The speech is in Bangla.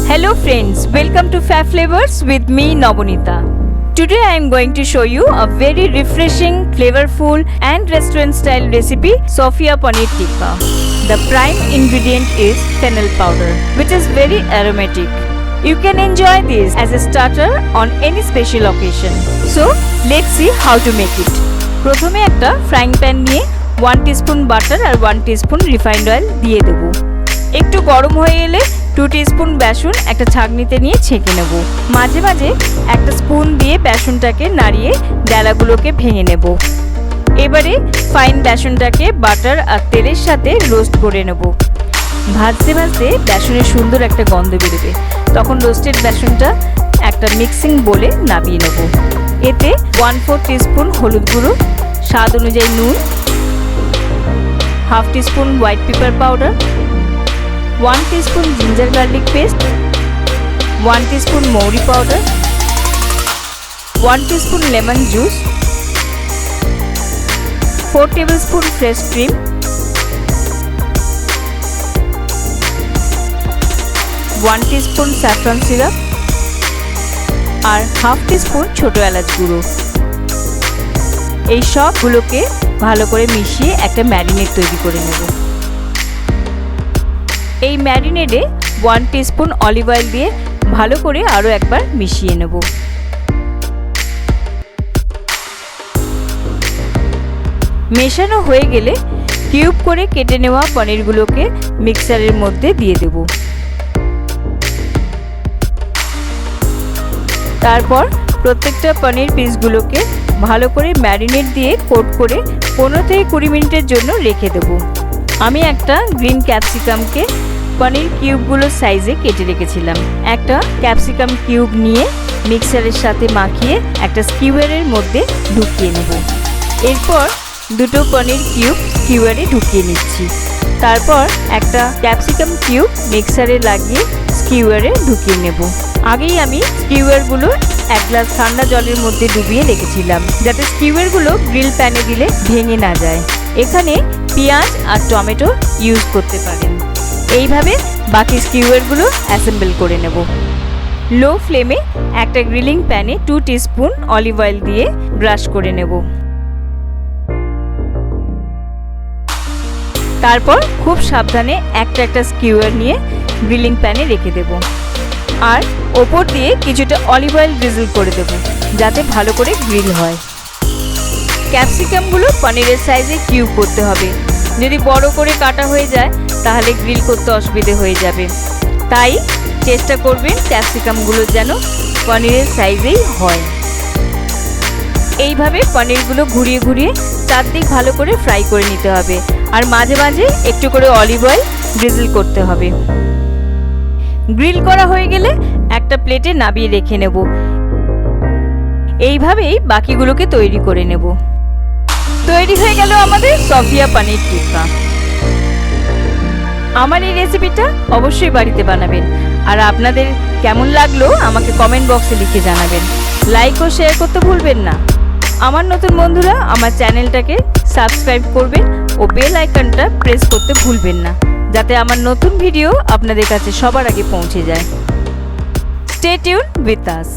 Hello friends, welcome to Fab Flavors with me Nobonita. Today I am going to show you a very refreshing, flavorful and restaurant style recipe, Sofia Paneer Tikka. The prime ingredient is fennel powder, which is very aromatic. You can enjoy this as a starter on any special occasion. So let's see how to make it. প্রথমে একটা ফ্রাইং প্যান নিয়ে 1 টিস্পুন বাটার আর 1 টিস্পুন রিফাইন্ড অয়েল দিয়ে দেব। একটু গরম হয়ে এলে 2 টিস্পুন বেসন একটা ছাঁকনিতে নিয়ে ছেঁকে নেব। মাঝে মাঝে একটা স্পুন দিয়ে বেসনটাকে নাড়িয়ে ডালাগুলোকে ভেঙে নেব। এবারে ফাইন বেসনটাকে বাটার আর তেলের সাথে রোস্ট করে নেব। ভাজতে ভাজতে বেসনের সুন্দর একটা গন্ধ বেরোবে, তখন রোস্টেড বেসনটা একটা মিক্সিং বোলে নামিয়ে নেব। এতে 1/4 টিস্পুন হলুদ গুঁড়ো, স্বাদ অনুযায়ী নুন, half teaspoon white pepper powder, 1 teaspoon ginger garlic paste, 1 teaspoon মৌরি powder, 1 teaspoon lemon juice, 4 tablespoon fresh cream, 1 teaspoon saffron syrup আর হাফ টিস্পুন ছোট এলাচ গুঁড়ো। এই সবগুলোকে ভালো করে মিশিয়ে একটা ম্যারিনেড তৈরি করে নেব। এই ম্যারিনেডে 1 টিস্পুন অলিভ অয়েল দিয়ে ভালো করে আরও একবার মিশিয়ে নেব। মেশানো হয়ে গেলে কিউব করে কেটে নেওয়া পনিরগুলোকে মিক্সারের মধ্যে দিয়ে দেব। তারপর প্রত্যেকটা পনির পিসগুলোকে ভালো করে ম্যারিনেড দিয়ে কোট করে 15 থেকে 20 মিনিটের জন্য রেখে দেব। আমি একটা গ্রিন ক্যাপসিকামকে পনির কিউবগুলোর সাইজে কেটে রেখেছিলাম। একটা ক্যাপসিকাম কিউব নিয়ে মিক্সারের সাথে মাখিয়ে একটা স্কিউয়ারের মধ্যে ঢুকিয়ে নেব। এরপর দুটো পনির কিউব স্কিউয়ারে ঢুকিয়ে নিচ্ছি। তারপর একটা ক্যাপসিকাম কিউব মিক্সারে লাগিয়ে স্কিউয়ারে ঢুকিয়ে নেব। আগেই আমি স্কিউয়ারগুলো 1 গ্লাস ঠান্ডা জলের মধ্যে ডুবিয়ে রেখেছিলাম, যাতে স্কিউয়ারগুলো গ্রিল প্যানে দিলে ভেঙে না যায়। এখানে পেঁয়াজ আর টমেটো ইউজ করতে পারেন। এইভাবে বাকি স্কিউয়ারগুলো অ্যাসেম্বল করে নেব। লো ফ্লেমে একটা গ্রিলিং প্যানে 2 টিস্পুন অলিভ অয়েল দিয়ে ব্রাশ করে নেব। তারপর খুব সাবধানে একটা একটা স্কিউয়ার নিয়ে গ্রিলিং প্যানে রেখে দেব আর ওপর দিয়ে কিছুটা অলিভ অয়েল ড্রিজল করে দেব, যাতে ভালো করে গ্রিল হয়। ক্যাপসিকামগুলো পনিরের সাইজে কিউব করতে হবে। যদি বড় করে কাটা হয়ে যায় তাহলে গ্রিল করতে অসুবিধে হয়ে যাবে। তাই চেষ্টা করবেন ক্যাপসিকামগুলো যেন পনিরের সাইজেই হয়। এইভাবে পনিরগুলো ঘুরিয়ে ঘুরিয়ে চারদিক ভালো করে ফ্রাই করে নিতে হবে আর মাঝে মাঝে একটু করে অলিভ অয়েল ড্রিজল করতে হবে। গ্রিল করা হয়ে গেলে একটা প্লেটে নামিয়ে রেখে নেব। এইভাবেই বাকিগুলোকে তৈরি করে নেব। তৈরি হয়ে গেল আমাদের সফিয়া পানির টিক্কা। আমার এই রেসিপিটা অবশ্যই বাড়িতে বানাবেন আর আপনাদের কেমন লাগলো আমাকে কমেন্ট বক্সে লিখে জানাবেন। লাইক ও শেয়ার করতে ভুলবেন না। আমার নতুন বন্ধুরা আমার চ্যানেলটাকে সাবস্ক্রাইব করবেন ও বেল আইকনটা প্রেস করতে ভুলবেন না, যাতে আমার নতুন ভিডিও আপনাদের কাছে সবার আগে পৌঁছে যায়। Stay tune with us.